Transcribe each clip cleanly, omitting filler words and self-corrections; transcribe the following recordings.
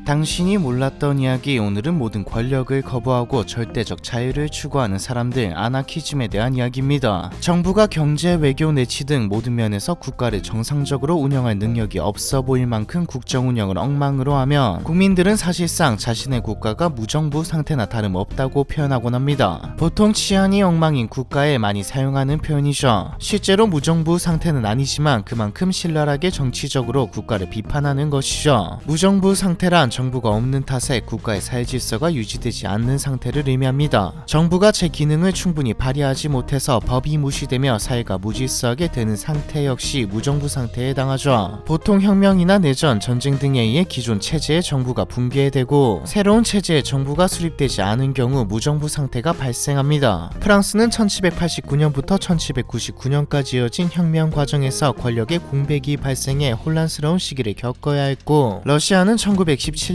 당신이 몰랐던 이야기. 오늘은 모든 권력을 거부하고 절대적 자유를 추구하는 사람들, 아나키즘에 대한 이야기입니다. 정부가 경제, 외교, 내치 등 모든 면에서 국가를 정상적으로 운영할 능력이 없어 보일 만큼 국정 운영을 엉망으로 하면 국민들은 사실상 자신의 국가가 무정부 상태나 다름없다고 표현하곤 합니다. 보통 치안이 엉망인 국가에 많이 사용하는 표현이죠. 실제로 무정부 상태는 아니지만 그만큼 신랄하게 정치적으로 국가를 비판하는 것이죠. 무정부 상태란 정부가 없는 탓에 국가의 사회질서가 유지되지 않는 상태를 의미합니다. 정부가 제 기능을 충분히 발휘하지 못해서 법이 무시되며 사회가 무질서하게 되는 상태 역시 무정부 상태에 해당하죠. 보통 혁명이나 내전, 전쟁 등에 의해 기존 체제의 정부가 붕괴되고 새로운 체제의 정부가 수립되지 않은 경우 무정부 상태가 발생합니다. 프랑스는 1789년부터 1799년까지 이어진 혁명 과정에서 권력의 공백이 발생해 혼란스러운 시기를 겪어야 했고, 러시아는 1917년부터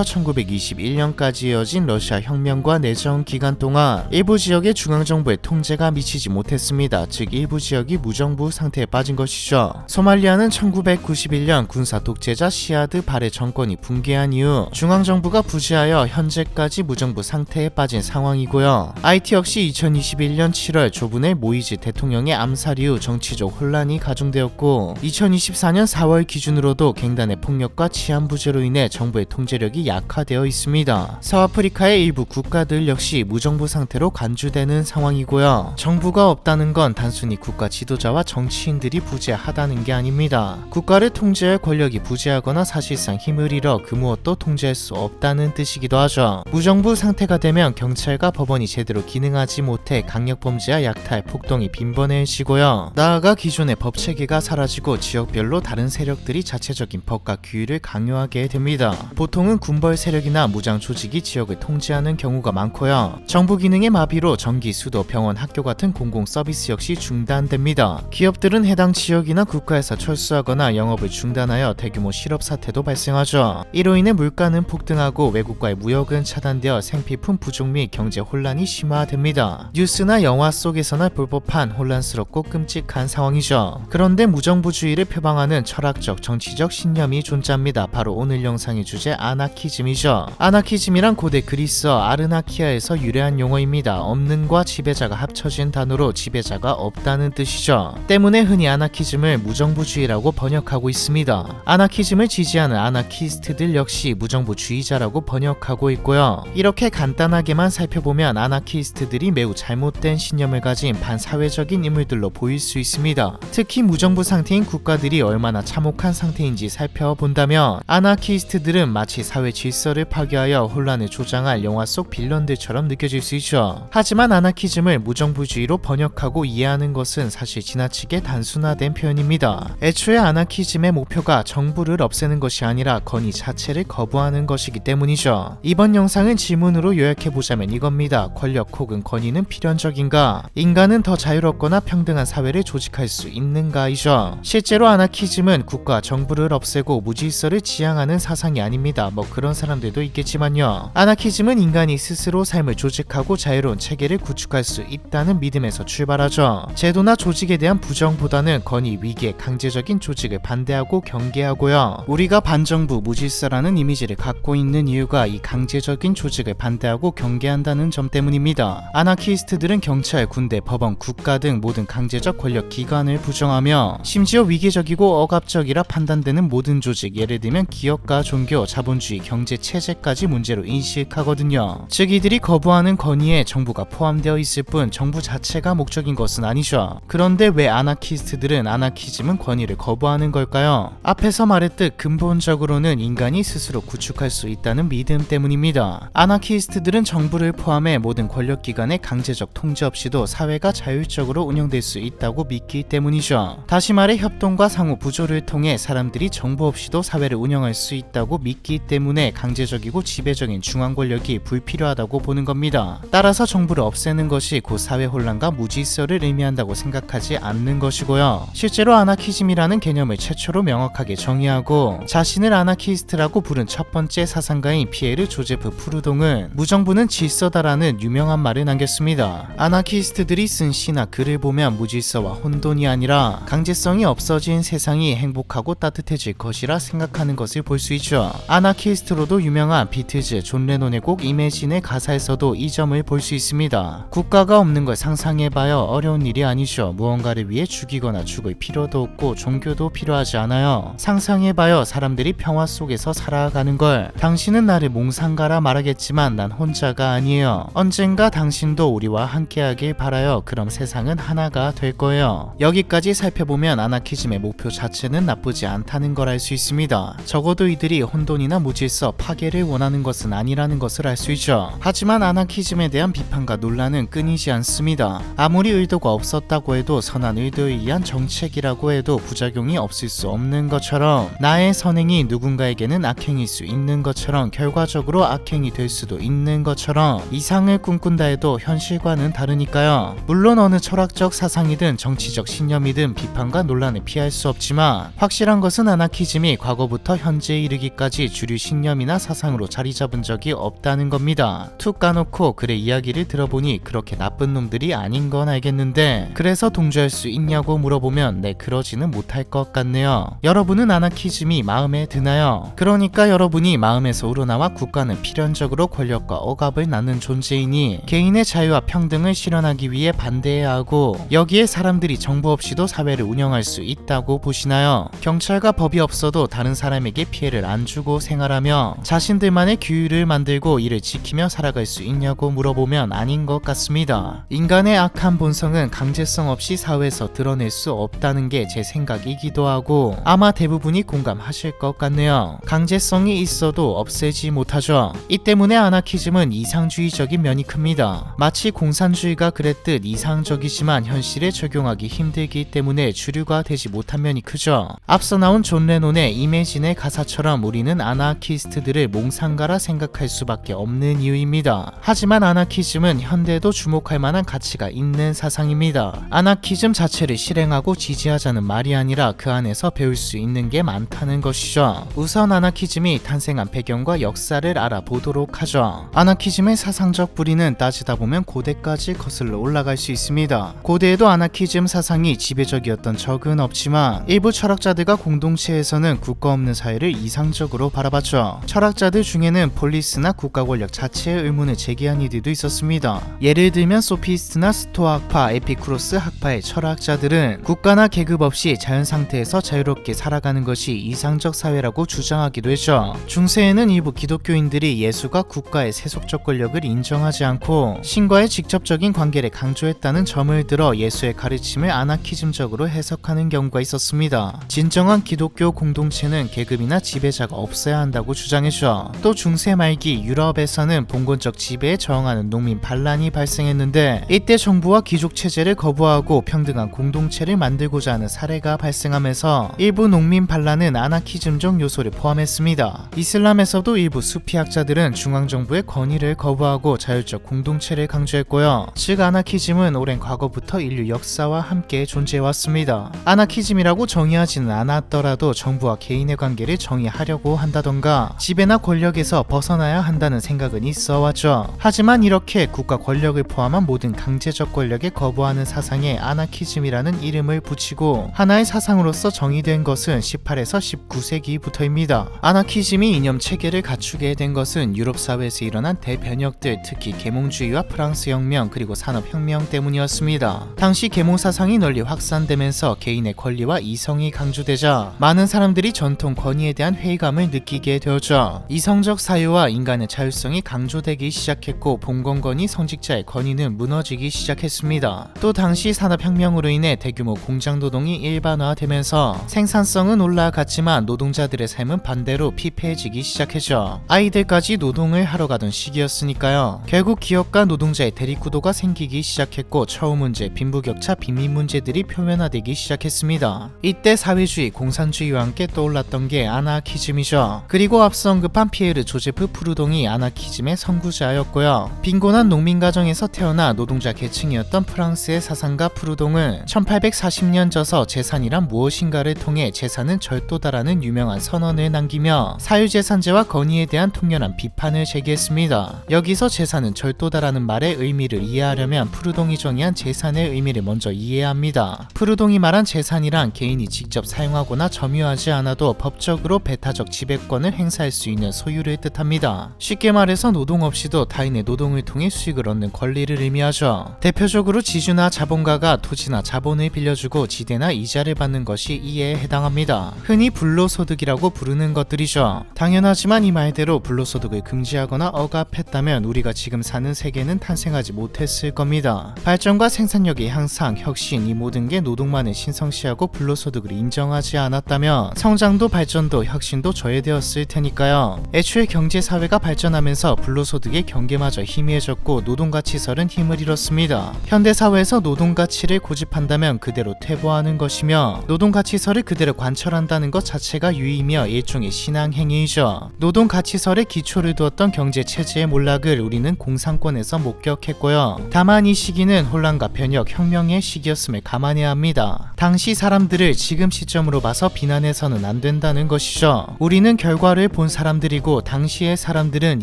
1921년까지 이어진 러시아 혁명과 내전 기간 동안 일부 지역의 중앙정부의 통제가 미치지 못했습니다. 즉 일부 지역이 무정부 상태에 빠진 것이죠. 소말리아는 1991년 군사 독재자 시아드 바레 정권이 붕괴한 이후 중앙정부가 부재하여 현재까지 무정부 상태에 빠진 상황이고요. 하이티 역시 2021년 7월 조분의 모이즈 대통령의 암살 이후 정치적 혼란이 가중되었고, 2024년 4월 기준으로도 갱단의 폭력과 치안 부재로 인해 정부의 통제력이 약화되어 있습니다. 서아프리카의 일부 국가들 역시 무정부 상태로 간주되는 상황이고요. 정부가 없다는 건 단순히 국가 지도자와 정치인들이 부재하다는 게 아닙니다. 국가를 통제할 권력이 부재하거나 사실상 힘을 잃어 그 무엇도 통제할 수 없다는 뜻이기도 하죠. 무정부 상태가 되면 경찰과 법원이 제대로 기능하지 못해 강력범죄와 약탈, 폭동이 빈번해지고요. 나아가 기존의 법체계가 사라지고 지역별로 다른 세력들이 자체적인 법과 규율을 강요하게 됩니다. 보통은 군벌 세력이나 무장 조직이 지역을 통제하는 경우가 많고요. 정부 기능의 마비로 전기, 수도, 병원, 학교 같은 공공 서비스 역시 중단됩니다. 기업들은 해당 지역이나 국가에서 철수하거나 영업을 중단하여 대규모 실업 사태도 발생하죠. 이로 인해 물가는 폭등하고 외국과의 무역은 차단되어 생필품 부족 및 경제 혼란이 심화됩니다. 뉴스나 영화 속에서나 볼 법한 혼란스럽고 끔찍한 상황이죠. 그런데 무정부주의를 표방하는 철학적, 정치적 신념이 존재합니다. 바로 오늘 영상의 주제 아나키즘이죠. 아나키즘이란 고대 그리스어 아르나키아에서 유래한 용어입니다. 없는과 지배자가 합쳐진 단어로 지배자가 없다는 뜻이죠. 때문에 흔히 아나키즘을 무정부주의라고 번역하고 있습니다. 아나키즘을 지지하는 아나키스트들 역시 무정부주의자라고 번역하고 있고요. 이렇게 간단하게만 살펴보면 아나키스트들이 매우 잘못된 신념을 가진 반사회적인 인물들로 보일 수 있습니다. 특히 무정부 상태인 국가들이 얼마나 참혹한 상태인지 살펴본다면 아나키스트들은 마치 사회 질서를 파괴하여 혼란을 조장할 영화 속 빌런들처럼 느껴질 수 있죠. 하지만 아나키즘을 무정부주의로 번역하고 이해하는 것은 사실 지나치게 단순화된 표현입니다. 애초에 아나키즘의 목표가 정부를 없애는 것이 아니라 권위 자체를 거부하는 것이기 때문이죠. 이번 영상은 질문으로 요약해보자면 이겁니다. 권력 혹은 권위는 필연적인가? 인간은 더 자유롭거나 평등한 사회를 조직할 수 있는가이죠. 실제로 아나키즘은 국가, 정부를 없애고 무질서를 지향하는 사상이 아닙니다. 뭐 그런 사람들도 있겠지만요. 아나키즘은 인간이 스스로 삶을 조직하고 자유로운 체계를 구축할 수 있다는 믿음에서 출발하죠. 제도나 조직에 대한 부정보다는 권위, 위계, 강제적인 조직을 반대하고 경계하고요. 우리가 반정부, 무질서라는 이미지를 갖고 있는 이유가 이 강제적인 조직을 반대하고 경계한다는 점 때문입니다. 아나키스트들은 경찰, 군대, 법원, 국가 등 모든 강제적 권력 기관을 부정하며 심지어 위계적이고 억압적이라 판단되는 모든 조직, 예를 들면 기업가, 종교, 자본주의, 경제 체제까지 문제로 인식하거든요. 즉 이들이 거부하는 권위에 정부가 포함되어 있을 뿐 정부 자체가 목적인 것은 아니죠. 그런데 왜 아나키스트들은 아나키즘은 권위를 거부하는 걸까요? 앞에서 말했듯 근본적으로는 인간이 스스로 구축할 수 있다는 믿음 때문입니다. 아나키스트들은 정부를 포함해 모든 권력기관의 강제적 통제 없이도 사회가 자율적으로 운영될 수 있다고 믿기 때문이죠. 다시 말해 협동과 상호 부조를 통해 사람들이 정부 없이도 사회를 운영할 수 있다고 믿기 때문에 강제적이고 지배적인 중앙 권력이 불필요하다고 보는 겁니다. 따라서 정부를 없애는 것이 곧 사회 혼란과 무질서를 의미한다고 생각하지 않는 것이고요. 실제로 아나키즘이라는 개념을 최초로 명확하게 정의하고 자신을 아나키스트라고 부른 첫 번째 사상가인 피에르 조제프 프루동은 무정부는 질서다라는 유명한 말을 남겼습니다. 아나키스트들이 쓴 시나 글을 보면 무질서와 혼돈이 아니라 강제성이 없어진 세상이 행복하고 따뜻해질 것이라 생각하는 것을 볼 수 있죠. 아나키스트로도 유명한 비트즈 존 레논의 곡 이매진의 가사에서도 이 점을 볼 수 있습니다. 국가가 없는 걸 상상해봐요. 어려운 일이 아니죠. 무언가를 위해 죽이거나 죽을 필요도 없고 종교도 필요하지 않아요. 상상해봐요. 사람들이 평화 속에서 살아가는 걸. 당신은 나를 몽상가라 말하겠지만 난 혼자가 아니에요. 언젠가 당신도 우리와 함께하길 바라요. 그럼 세상은 하나가 될 거예요. 여기까지 살펴보면 아나키즘의 목표 자체는 나쁘지 않다는 걸 알 수 있습니다. 적어도 이들이 혼돈이나 무질서, 파괴를 원하는 것은 아니라는 것을 알 수 있죠. 하지만 아나키즘에 대한 비판과 논란은 끊이지 않습니다. 아무리 의도가 없었다고 해도 선한 의도에 의한 정책이라고 해도 부작용이 없을 수 없는 것처럼 나의 선행이 누군가에게는 악행일 수 있는 것처럼 결과적으로 악행이 될 수도 있는 것처럼 이상을 꿈꾼다 해도 현실과는 다르니까요. 물론 어느 철학적 사상이든 정치적 신념이든 비판과 논란을 피할 수 없지만 확실한 것은 아나키즘이 과거부터 현재에 이르기까지 주류 신념이나 사상으로 자리 잡은 적이 없다는 겁니다. 툭 까놓고 그래 이야기를 들어보니 그렇게 나쁜 놈들이 아닌 건 알겠는데 그래서 동조할 수 있냐고 물어보면 네, 그러지는 못할 것 같네요. 여러분은 아나키즘이 마음에 드나요? 그러니까 여러분이 마음에서 우러나와 국가는 필연적으로 권력과 억압을 낳는 존재이니 개인의 자유와 평등을 실현하기 위해 반대해야 하고 여기에 사람들이 정부 없이도 사회를 운영할 수 있다고 보시나요? 경찰과 법이 없어도 다른 사람에게 피해를 안 주고 생활하며 자신들만의 규율을 만들고 이를 지키며 살아갈 수 있냐고 물어보면 아닌 것 같습니다. 인간의 악한 본성은 강제성 없이 사회에서 드러낼 수 없다는 게 제 생각이기도 하고 아마 대부분이 공감하실 것 같네요. 강제성이 있어도 없애지 못하죠. 이 때문에 아나키즘은 이상주의적인 면이 큽니다. 마치 공산주의가 그랬듯 이상적이지만 현실에 적용하기 힘들기 때문에 주류가 되지 못한 면이 크죠. 앞서 나온 존 레논의 이매진의 가사처럼 우리는 아나키스트들을 몽상가라 생각할 수밖에 없는 이유입니다. 하지만 아나키즘은 현대도 주목할 만한 가치가 있는 사상입니다. 아나키즘 자체를 실행하고 지지하자는 말이 아니라 그 안에서 배울 수 있는 게 많다는 것이죠. 우선 아나키즘이 탄생한 배경과 역사를 알아보도록 하죠. 아나키즘의 사상적 뿌리는 따지다 보면 고대까지 거슬러 올라갈 수 있습니다. 고대에도 아나키즘 사상이 지배적이었던 적은 없지만 일부 철학자들과 공동체에서는 국가 없는 사회를 이상적으로 바라봤죠. 철학자들 중에는 폴리스나 국가 권력 자체의 의문을 제기한 이들도 있었습니다. 예를 들면 소피스트나 스토아 학파, 에피쿠로스 학파의 철학자들은 국가나 계급 없이 자연 상태에서 자유롭게 살아가는 것이 이상적 사회라고 주장하기도 했죠. 중세에는 일부 기독교인들이 예수가 국가의 세속적 권력을 인정하지 않고 신과의 직접적인 관계를 강조했다는 점을 들어 예수의 가르침을 아나키즘적으로 해석하는 경우가 있었습니다. 진정한 기독교 공동체는 계급이나 지배자가 없어야 한다고 주장했죠. 또 중세 말기 유럽에서는 봉건적 지배에 저항하는 농민 반란이 발생했는데 이때 정부와 귀족 체제를 거부하고 평등한 공동체를 만들고자 하는 사례가 발생하면서 일부 농민 반란은 아나키즘적 요소를 포함했습니다. 이슬람에서도 일부 수피학자들은 중앙정부의 권위를 거부하고 자율적 공동체를 강조했고요. 즉 아나키즘은 오랜 과거부터 인류 역사와 함께 존재해왔습니다. 아나키즘이라고 정의하지는 않았더라도 정부와 개인의 관계를 정의하려고 한다던가 지배나 권력에서 벗어나야 한다는 생각은 있어왔죠. 하지만 이렇게 국가 권력을 포함한 모든 강제적 권력에 거부하는 사상에 아나키즘이라는 이름을 붙이고 하나의 사상으로서 정의된 것은 18에서 19세기부터입니다. 아나키즘이 이념 체계를 갖추게 된 것은 유럽 사회에서 일어난 대변혁들, 특히 계몽주의와 프랑스 혁명 그리고 산업혁명 때문이었습니다. 당시 계몽 사상이 널리 확산되면서 개인의 권리와 이성이 강조되자 많은 사람들이 전통 권위에 대한 회의감을 느끼게 되었죠. 이성적 사유와 인간의 자율성이 강조되기 시작했고 봉건권위 성직자의 권위는 무너지기 시작했습니다. 또 당시 산업혁명으로 인해 대규모 공장노동이 일반화되면서 생산성은 올라갔지만 노동자들의 삶은 반대로 피폐해지기 시작했죠. 아이들까지 노동을 하러 가던 시기였으니까요. 결국 기업과 노동자의 대립구도가 생기기 시작했고 처우 문제, 빈부격차, 빈민 문제들이 표면화되기 시작했습니다. 이때 사회주의, 공산주의와 함께 떠올랐던 게 아나키즘이죠. 그리고 앞서 언급한 피에르 조제프 프루동이 아나키즘의 선구자였고요. 빈곤한 농민 가정에서 태어나 노동자 계층이었던 프랑스의 사상가 프루동은 1840년 저서 재산이란 무엇인가를 통해 재산은 절도다라는 유명한 선언을 남기며 사유재산제와 건의에 대한 통렬한 비판을 제기했습니다. 여기서 재산은 절도다라는 말의 의미를 이해하려면 프루동이 정의한 재산의 의미를 먼저 이해해야 합니다. 프루동이 말한 재산이란 개인이 직접 사용하거나 점유하지 않아도 법적으로 배타적 지배권을 청산권을 행사할 수 있는 소유를 뜻합니다. 쉽게 말해서 노동 없이도 타인의 노동을 통해 수익을 얻는 권리를 의미하죠. 대표적으로 지주나 자본가가 토지나 자본을 빌려주고 지대나 이자를 받는 것이 이에 해당합니다. 흔히 불로소득이라고 부르는 것들이죠. 당연하지만 이 말대로 불로소득을 금지하거나 억압했다면 우리가 지금 사는 세계는 탄생하지 못했을 겁니다. 발전과 생산력의 향상, 혁신, 이 모든 게 노동만을 신성시하고 불로소득을 인정하지 않았다면 성장도 발전도 혁신도 저해되었을 테니까요. 애초에 경제사회가 발전하면서 불로소득의 경계마저 희미해졌고 노동가치설은 힘을 잃었습니다. 현대사회에서 노동가치를 고집한다면 그대로 퇴보하는 것이며 노동가치설을 그대로 관철한다는 것 자체가 유의이며 일종의 신앙행위이죠. 노동가치설에 기초를 두었던 경제체제의 몰락을 우리는 공산권에서 목격했고요. 다만 이 시기는 혼란과 변혁, 혁명의 시기였음을 감안해야 합니다. 당시 사람들을 지금 시점으로 봐서 비난해서는 안 된다는 것이죠. 우리는 결과를 본 사람들이고 당시의 사람들은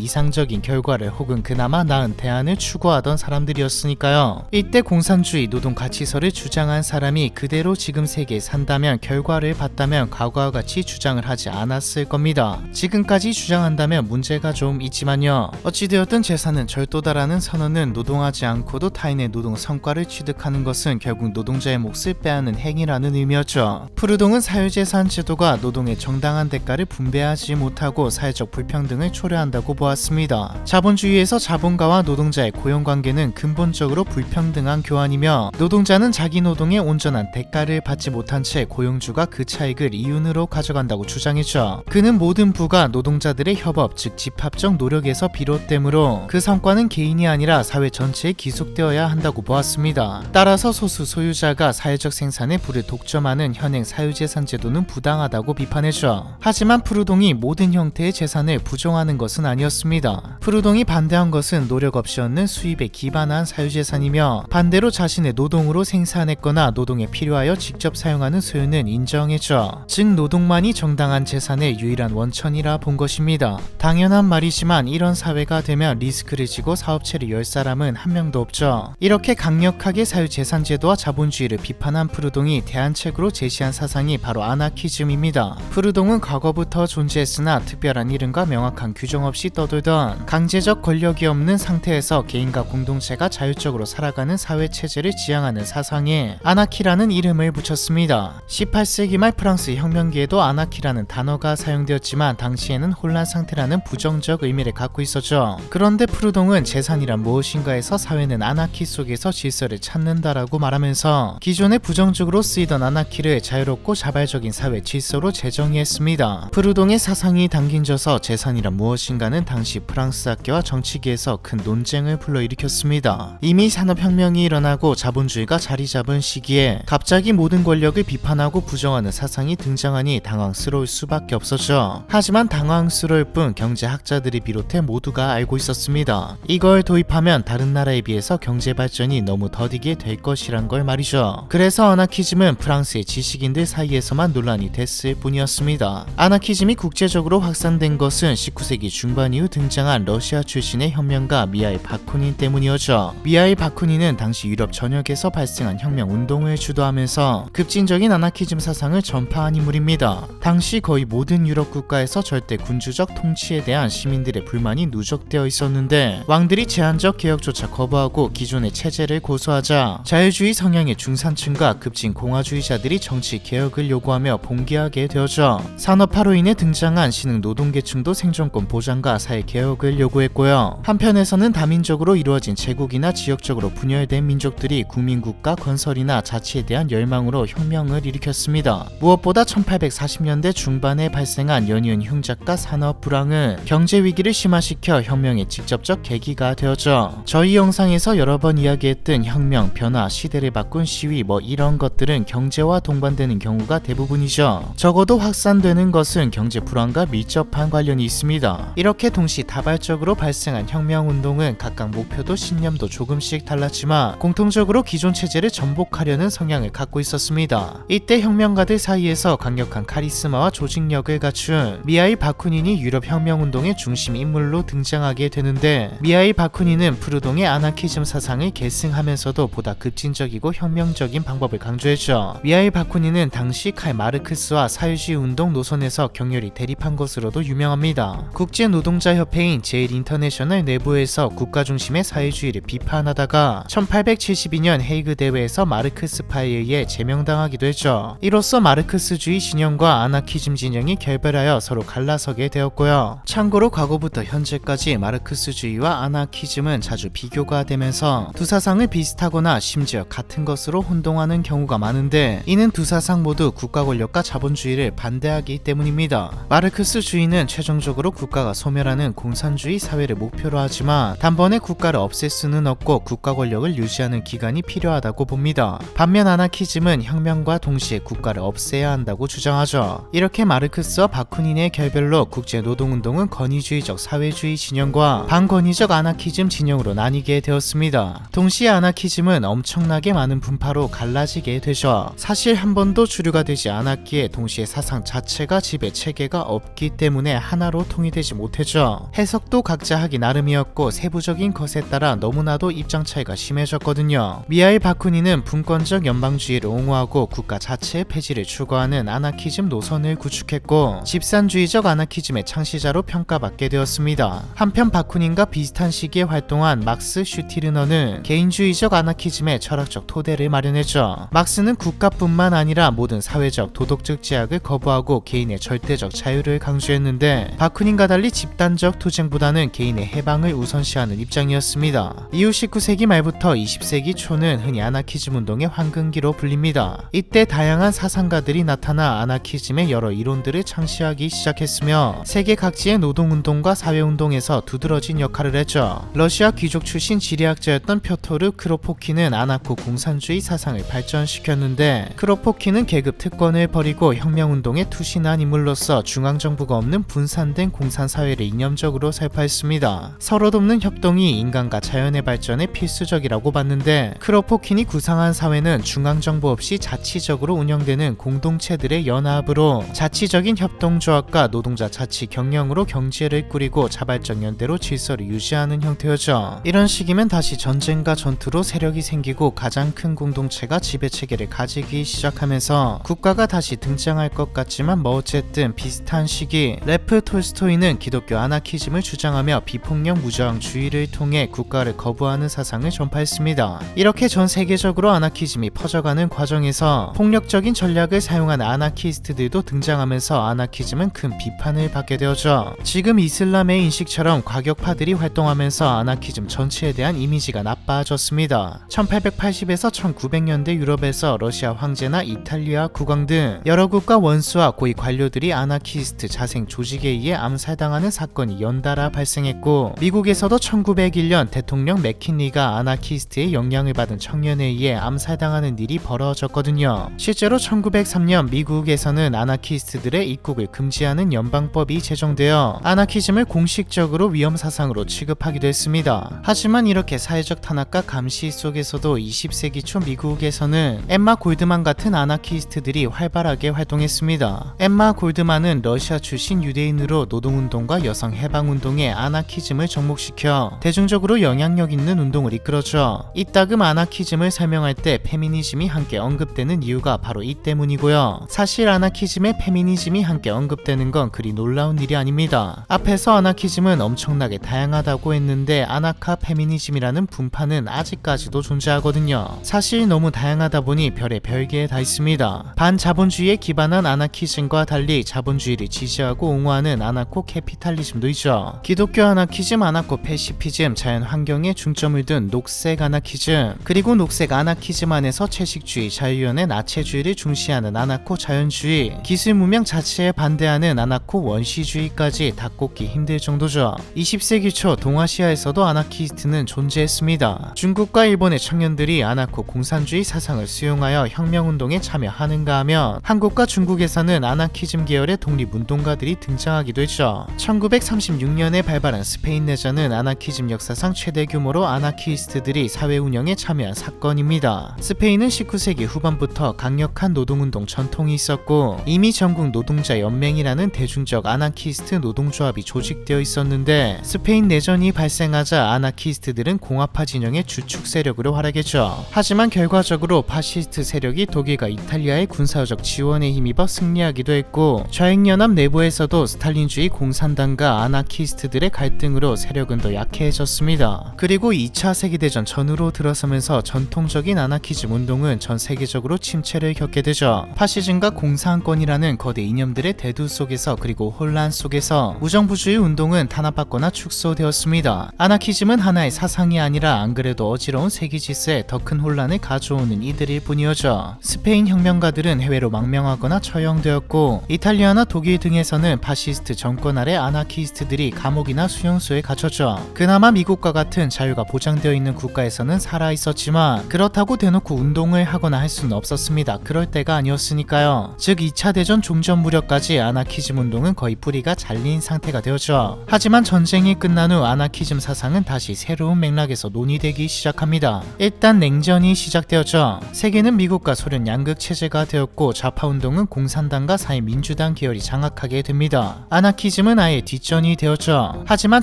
이상적인 결과를 혹은 그나마 나은 대안을 추구하던 사람들이었으니까요. 이때 공산주의 노동가치설을 주장한 사람이 그대로 지금 세계에 산다면 결과를 봤다면 과거와 같이 주장을 하지 않았을 겁니다. 지금까지 주장한다면 문제가 좀 있지만요. 어찌되었든 재산은 절도다라는 선언은 노동하지 않고도 타인의 노동 성과를 취득하는 것은 결국 노동자의 몫을 빼앗는 행위라는 의미였죠. 푸르동은 사유재산 제도가 노동의 정당한 대가를 분배하지 못하고 사회적 불평등을 초래한다고 보았습니다. 자본주의에서 자본가와 노동자의 고용관계는 근본적으로 불평등한 교환이며 노동자는 자기 노동의 온전한 대가를 받지 못한 채 고용주가 그 차익을 이윤으로 가져간다고 주장했죠. 그는 모든 부가 노동자들의 협업 즉 집합적 노력에서 비롯되므로 그 성과는 개인이 아니라 사회 전체에 기속되어야 한다고 보았습니다. 따라서 소수 소유자가 사회적 생산의 부를 독점하는 현행 사유재산 제도는 부당하다고 비판했죠. 하지만 푸르동이 모든 형태의 재산을 부정하는 것은 아니었습니다. 푸르동이 반대한 것은 노력 없이 얻는 수입에 기반한 사유재산이며 반대로 자신의 노동으로 생산했거나 노동에 필요하여 직접 사용하는 소유는 인정했죠. 즉 노동만이 정당한 재산의 유일한 원천이라 본 것입니다. 당연한 말이지만 이런 사회가 되면 리스크를 지고 사업체를 열 사람은 한 명도 없죠. 이렇게 강력하게 사유재산 제도와 자본주의를 비판한 푸르동이 대안책으로 제시한 사상이 바로 아나키즘입니다. 푸르동은 과거부터 존재했으나 특별한 이름과 명확한 규정 없이 떠돌던 강제적 권력이 없는 상태에서 개인과 공동체가 자율적으로 살아가는 사회체제를 지향하는 사상에 아나키라는 이름을 붙였습니다. 18세기 말 프랑스 혁명기에도 아나키라는 단어가 사용되었지만 당시에는 혼란 상태라는 부정적 의미를 갖고 있었죠. 그런데 푸르동은 재산이란 무엇인가에서 사회는 아나키 속에서 질서를 찾는다라고 말하면서 기존에 부정적으로 쓰이던 아나키를 자유롭고 자발적인 사회 질서로 재정의했습니다. 푸르동의 사상이 당긴져서 재산이란 무엇인가는 당시 프랑스 학계와 정치계에서 큰 논쟁을 불러일으켰습니다. 이미 산업혁명이 일어나고 자본주의가 자리 잡은 시기에 갑자기 모든 권력을 비판하고 부정하는 사상이 등장하니 당황스러울 수밖에 없었죠. 하지만 당황스러울 뿐 경제학자들이 비롯해 모두가 알고 있었습니다. 이걸 도입하면 다른 나라에 비해서 경제 발전이 너무 더디게 될 것이란 걸 말이죠. 그래서 아나키즘은 프랑스의 지식인들 사이에서만 논란이 됐을 뿐이었습니다. 아나키즘이 국제적으로 확산된 것은 19세기 중반 이후 등장한 러시아 출신의 혁명가 미하일 바쿠닌 때문이었죠. 미하일 바쿠닌은 당시 유럽 전역에서 발생한 혁명 운동을 주도하면서 급진적인 아나키즘 사상을 전파한 인물입니다. 당시 거의 모든 유럽 국가에서 절대 군주적 통치에 대한 시민들의 불만이 누적되어 있었는데 왕들이 제한적 개혁조차 거부하고 기존의 체제를 고수하자 자유주의 성향의 중산층과 급진 공화주의자들이 정치 개혁을 요구하며 봉기하게 되었죠. 산업화로 인해 등장한 신흥 노동계층도 생존권 보장과 사회 개혁을 요구했고요. 한편에서는 다민족으로 이루어진 제국이나 지역적으로 분열된 민족들이 국민국가 건설이나 자치에 대한 열망으로 혁명을 일으켰습니다. 무엇보다 1840년대 중반에 발생한 연이은 흉작과 산업 불황은 경제 위기를 심화시켜 혁명의 직접적 계기가 되었죠. 저희 영상에서 여러 번 이야기했던 혁명, 변화, 시대를 바꾼 시위 이런 것들은 경제와 동반되는 경우가 대부분이죠. 적어도 확산되는 것은 경제 불황과 밀접한 관련이 있습니다. 이렇게 동시다발적으로 발생한 혁명운동은 각각 목표도 신념도 조금씩 달랐지만 공통적으로 기존 체제를 전복하려는 성향을 갖고 있었습니다. 이때 혁명가들 사이에서 강력한 카리스마와 조직력을 갖춘 미하일 바쿠닌이 유럽 혁명운동의 중심 인물로 등장하게 되는데 미하일 바쿠닌은 푸르동의 아나키즘 사상을 계승하면서도 보다 급진적이고 혁명적인 방법을 강조했죠. 미하일 바쿠닌은 당시 칼 마르크스와 사유주의 운동 노선에서 격렬히 대립한 것으로도 유명합니다. 국제노동자협회인 제일인터내셔널 내부에서 국가 중심의 사회주의를 비판하다가 1872년 헤이그 대회에서 마르크스파에 의해 제명당하기도 했죠. 이로써 마르크스주의 진영과 아나키즘 진영이 결별하여 서로 갈라서게 되었고요. 참고로 과거부터 현재까지 마르크스주의와 아나키즘은 자주 비교가 되면서 두 사상을 비슷하거나 심지어 같은 것으로 혼동하는 경우가 많은데, 이는 두 사상 모두 국가 권력과 자본주의를 반대하기 때문입니다. 마르크스주의는 최종적으로 국가가 소멸하는 공산주의 사회를 목표로 하지만 단번에 국가를 없앨 수는 없고 국가 권력을 유지하는 기간이 필요하다고 봅니다. 반면 아나키즘은 혁명과 동시에 국가를 없애야 한다고 주장하죠. 이렇게 마르크스와 바쿠닌의 결별로 국제노동운동은 권위주의적 사회주의 진영과 반권위적 아나키즘 진영으로 나뉘게 되었습니다. 동시에 아나키즘은 엄청나게 많은 분파로 갈라지게 되죠. 사실 한 번도 주류가 되지 않았기에 동시에 사상 자체가 지배 체계가 없기 때문에 하나로 통일되지 못했죠. 해석도 각자 하기 나름이었고 세부적인 것에 따라 너무나도 입장 차이가 심해졌거든요. 미하일 바쿠닌은 분권적 연방주의를 옹호하고 국가 자체의 폐지를 추구하는 아나키즘 노선을 구축했고 집산주의적 아나키즘의 창시자로 평가받게 되었습니다. 한편 바쿠닌과 비슷한 시기에 활동한 막스 슈티르너는 개인주의적 아나키즘의 철학적 토대를 마련했죠. 막스는 국가뿐만 아니라 모든 사회적 도덕적 제약을 거부하고 개인의 절대적 자유를 강조했는데, 바쿠닌과 달리 집단적 투쟁보다는 개인의 해방을 우선시하는 입장이었습니다. 이후 19세기 말부터 20세기 초는 흔히 아나키즘 운동의 황금기로 불립니다. 이때 다양한 사상가들이 나타나 아나키즘의 여러 이론들을 창시하기 시작했으며 세계 각지의 노동운동과 사회운동에서 두드러진 역할을 했죠. 러시아 귀족 출신 지리학자였던 표토르 크로포키는 아나코 공산주의 사상을 발전시켰는데, 크로포키는 계급 특권을 버리고 혁명운동에 투신한 인물로서 중앙정부가 없는 분산된 공산사회를 이념적으로 설파했습니다. 서로 돕는 협동이 인간과 자연의 발전에 필수적이라고 봤는데, 크로포킨이 구상한 사회는 중앙정부 없이 자치적으로 운영되는 공동체들의 연합으로 자치적인 협동조합과 노동자 자치 경영으로 경제를 꾸리고 자발적 연대로 질서를 유지하는 형태였죠. 이런 시기면 다시 전쟁과 전투로 세력이 생기고 가장 큰 공동체가 지배체계를 가지기 시작하면서 국가가 다시 등장할 것 같지만 뭐 어쨌든 비슷한 시기 레프 톨스토이는 기독교 아나키즘을 주장하며 비폭력 무저항주의를 통해 국가를 거부하는 사상을 전파했습니다. 이렇게 전 세계적으로 아나키즘이 퍼져가는 과정에서 폭력적인 전략을 사용한 아나키스트들도 등장하면서 아나키즘은 큰 비판을 받게 되었죠. 지금 이슬람의 인식처럼 과격파들이 활동하면서 아나키즘 전체에 대한 이미지가 나빠졌습니다. 1880에서 1900년대 유럽에서 러시아 황제나 이탈리아 국왕 등 여러 국가 원수와 고위 관료들이 아나키스트 자생 조직에 의해 암살당하는 사건이 연달아 발생했고, 미국에서도 1901년 대통령 맥킨리가 아나키스트의 영향을 받은 청년에 의해 암살당하는 일이 벌어졌거든요. 실제로 1903년 미국에서는 아나키스트들의 입국을 금지하는 연방법이 제정되어 아나키즘을 공식적으로 위험사상으로 취급하기도 했습니다. 하지만 이렇게 사회적 탄압과 감시 속에서도 20세기 초 미국에서는 엠마 골드만 같은 아나키스트들이 활발하게 활동했습니다. 엠마 골드만은 러시아 출신 유대인으로 노동운동과 여성해방운동에 아나키즘을 접목시켜 대중적으로 영향력 있는 운동을 이끌었죠. 이따금 아나키즘을 설명할 때 페미니즘이 함께 언급되는 이유가 바로 이 때문이고요. 사실 아나키즘에 페미니즘이 함께 언급되는 건 그리 놀라운 일이 아닙니다. 앞에서 아나키즘은 엄청나게 다양하다고 했는데 아나카 페미니즘이라는 분파는 아직까지도 존재하거든요. 사실 너무 다양하다 보니 별의 별게 다 있습니다. 반자본주의에 기반한 아나키즘과 달리 자본주의를 지지하고 옹호하는 아나코 캐피탈리즘도 있죠. 기독교 아나키즘, 아나코 패시피즘, 자연환경에 중점을 둔 녹색 아나키즘, 그리고 녹색 아나키즘 안에서 채식주의, 자유연애, 나체주의를 중시하는 아나코 자연주의, 기술문명 자체에 반대하는 아나코 원시주의까지 다 꼽기 힘들 정도죠. 20세기 초 동아시아에서도 아나키스트는 존재했습니다. 중국과 일본의 청년들이 아나코 공산주의 사상을 수용하여 혁명운동에 참여하는가 하면 한국과 중국에서는 아나키즘 계열의 독립운동가들이 등장하기도 했죠. 1936년에 발발한 스페인 내전은 아나키즘 역사상 최대 규모로 아나키스트들이 사회 운영에 참여한 사건입니다. 스페인은 19세기 후반부터 강력한 노동운동 전통이 있었고 이미 전국 노동자 연맹이라는 대중적 아나키스트 노동조합이 조직되어 있었는데 스페인 내전이 발생하자 아나키스트들은 공화파 진영의 주축 세력으로 활약했죠. 하지만 결과적으로 파시스트 세력이 독일과 이탈리아의 군사적 지원에 힘입어 승리하기도 했고 좌익 소행연합 내부에서도 스탈린주의 공산당과 아나키스트들의 갈등으로 세력은 더 약해졌습니다. 그리고 2차 세계대전 전후로 들어서면서 전통적인 아나키즘 운동은 전 세계적으로 침체를 겪게 되죠. 파시즘과 공산권이라는 거대 이념들의 대두 속에서 그리고 혼란 속에서 무정부주의 운동은 탄압받거나 축소되었습니다. 아나키즘은 하나의 사상이 아니라 안 그래도 어지러운 세계 질서에 더 큰 혼란을 가져오는 이들일 뿐이었죠. 스페인 혁명가들은 해외로 망명하거나 처형되었고 이탈리아나 독일 등에서는 파시스트 정권 아래 아나키스트들이 감옥이나 수용소에 갇혔죠. 그나마 미국과 같은 자유가 보장되어 있는 국가에서는 살아있었지만 그렇다고 대놓고 운동을 하거나 할 수는 없었습니다. 그럴 때가 아니었으니까요. 즉 2차 대전 종전 무렵까지 아나키즘 운동은 거의 뿌리가 잘린 상태가 되었죠. 하지만 전쟁이 끝난 후 아나키즘 사상은 다시 새로운 맥락에서 논의되기 시작합니다. 일단 냉전이 시작되었죠. 세계는 미국과 소련 양극 체제가 되었고 좌파 운동은 공산당과 사회민주당 계열이 장악하게 됩니다. 아나키즘은 아예 뒷전이 되었죠. 하지만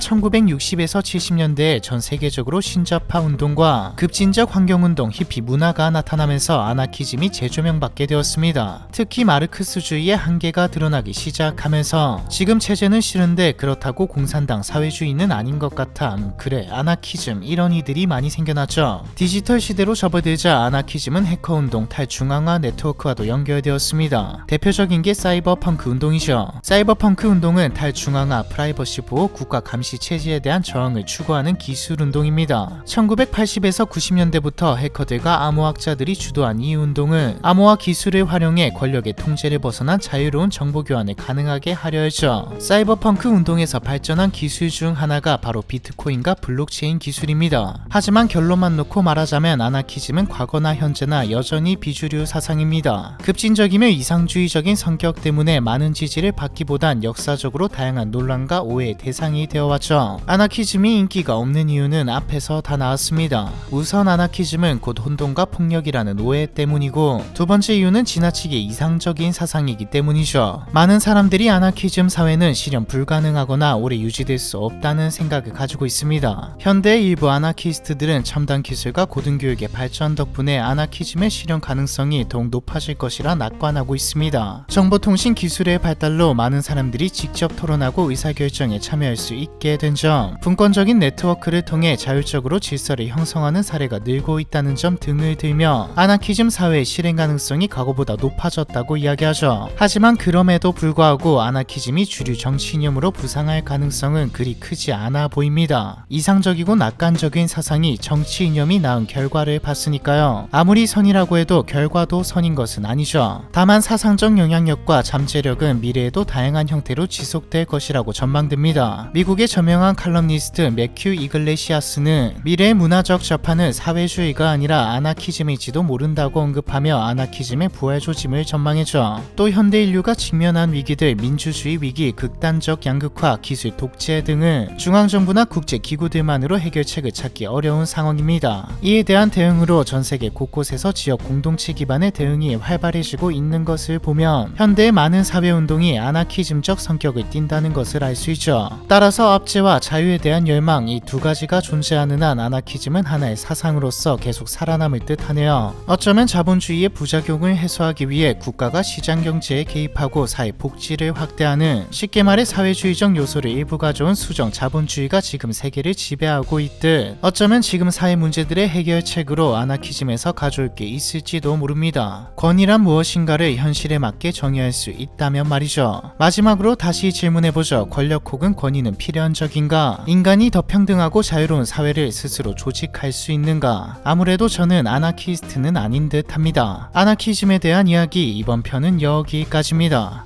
1960에서 70년대에 전 세계적으로 신자파 운동과 급진적 환경운동, 히피 문화가 나타나면서 아나키즘이 재조명받게 되었습니다. 특히 마르크스주의의 한계가 드러나기 시작하면서 지금 체제는 싫은데 그렇다고 공산당 사회주의는 아닌 것 같아 그래 아나키즘 이런 이들이 많이 생겨났죠. 디지털 시대로 접어들자 아나키즘은 해커운동, 탈중앙화 네트워크와도 연결되었습니다. 대표적인 게 사이버펑크 운동이죠. 사이버펑크 운동은 탈중앙화, 프라이버시 보호, 국가 감시 체제에 대한 저항을 추구하는 기술 운동입니다. 1980에서 90년대부터 해커들과 암호학자들이 주도한 이 운동은 암호화 기술을 활용해 권력의 통제를 벗어난 자유로운 정보 교환을 가능하게 하려 했죠. 사이버펑크 운동에서 발전한 기술 중 하나가 바로 비트코인과 블록체인 기술입니다. 하지만 결론만 놓고 말하자면 아나키즘은 과거나 현재나 여전히 비주류 사상입니다. 급진적이며 이상주의적인 성격 때문에 많은 지지를 받기보단 역사적으로 다양한 논란과 오해의 대상이 되어왔죠. 아나키즘이 인기가 없는 이유는 앞에서 다 나왔습니다. 우선 아나키즘은 곧 혼돈과 폭력이라는 오해 때문이고 두 번째 이유는 지나치게 이상적인 사상이기 때문이죠. 많은 사람들이 아나키즘 사회는 실현 불가능하거나 오래 유지될 수 없다는 생각을 가지고 있습니다. 현대의 일부 아나키스트들은 첨단 기술과 고등교육의 발전 덕분에 아나키즘의 실현 가능성이 더욱 높아질 것이라 낙관하고 있습니다. 정보통신 기술의 발달로 많은 사람들이 직접 토론하고 의사결정에 참여할 수 있게 된 점, 분권적인 네트워크를 통해 자율적으로 질서를 형성하는 사례가 늘고 있다는 점 등을 들며 아나키즘 사회의 실행 가능성이 과거보다 높아졌다고 이야기하죠. 하지만 그럼에도 불구하고 아나키즘이 주류 정치 이념으로 부상할 가능성은 그리 크지 않아 보입니다. 이상적이고 낙관적인 사상이 정치 이념이 낳은 결과를 봤으니까요. 아무리 선이라고 해도 결과도 선인 것은 아니죠. 다만 사상적 영향력과 잠재력은 미래에도 다양한 형태로 지속될 것이라고 전망됩니다. 미국의 저명한 칼럼니스트 매큐 이글레시아스는 미래의 문화적 접한은 사회주의가 아니라 아나키즘일지도 모른다고 언급하며 아나키즘의 부활 조짐을 전망했죠. 또 현대 인류가 직면한 위기들, 민주주의 위기, 극단적 양극화, 기술 독재 등은 중앙정부나 국제기구들만으로 해결책을 찾기 어려운 상황입니다. 이에 대한 대응으로 전 세계 곳곳에서 지역 공동체 기반의 대응이 활발해지고 있는 것을 보면 현대의 많은 사회운동이 아나키즘적 성격을 띈다는 것을 알 수 있죠. 따라서 압제와 자유에 대한 열망, 이 두 가지가 존재하는 한 아나키즘은 하나의 사상으로서 계속 살아남을 듯 하네요. 어쩌면 자본주의의 부작용을 해소하기 위해 국가가 시장경제에 개입하고 사회 복지를 확대하는, 쉽게 말해 사회주의적 요소를 일부 가져온 수정 자본주의가 지금 세계를 지배하고 있듯 어쩌면 지금 사회 문제들의 해결책으로 아나키즘에서 가져올 게 있을지도 모릅니다. 권위란 무엇인가를 현실에 맞게 정의할 수 있다면 말이죠. 마지막으로 다시 질문해보죠. 권력 혹은 권위는 필연적인가? 인간이 더 평등하고 자유로운 사회를 스스로 조직할 수 있는가? 아무래도 저는 아나키스트는 아닌 듯 합니다. 아나키즘에 대한 이야기 이번 편은 여기까지입니다.